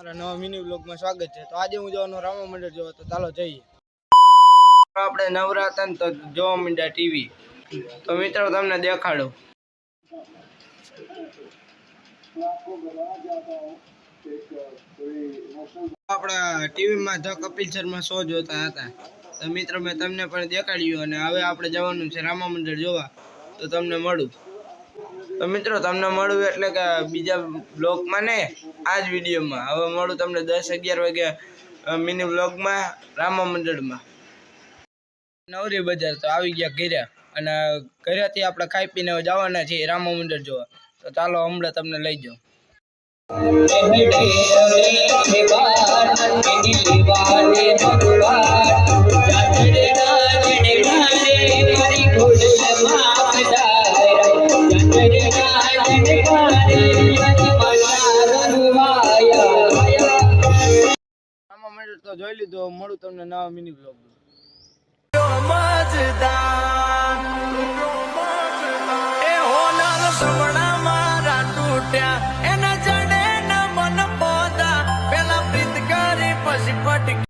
મારા નવા મિની બ્લોગમાં સ્વાગત છે। તો આજે હું જવાનો રામા મંદિર જોવા, તો ચાલો જઈએ। આપણે નવરા હતા ને તો જોવા માંડ્યા ટીવી। તો મિત્રો તમને દેખાડો। આપણા ટીવીમાં ધ કપિલ શર્મા શો જોતા હતા। તો મિત્રો મેં તમને પણ દેખાડ્યું, અને હવે આપણે જવાનું છે રામા મંદિર જોવા। તો તમને મળું। તો મિત્રો તમને મળું એટલે કે બીજા બ્લોગમાં ને આ જ વિડીયોમાં। હવે મળું તમને 10-11 વાગે મિની બ્લોગમાં રામા મંદિરમાં। નવરી બજાર તો આવી ગયા ઘરે, અને ઘરેથી આપણે ખાઈ પીને જવાના છીએ રામા મંદિર જોવા। તો ચાલો હમણાં તમને લઈ જાઉં। રામા મંદિર તો જોઈ લીધું, મળું તમને નવા મિની બ્લોગ।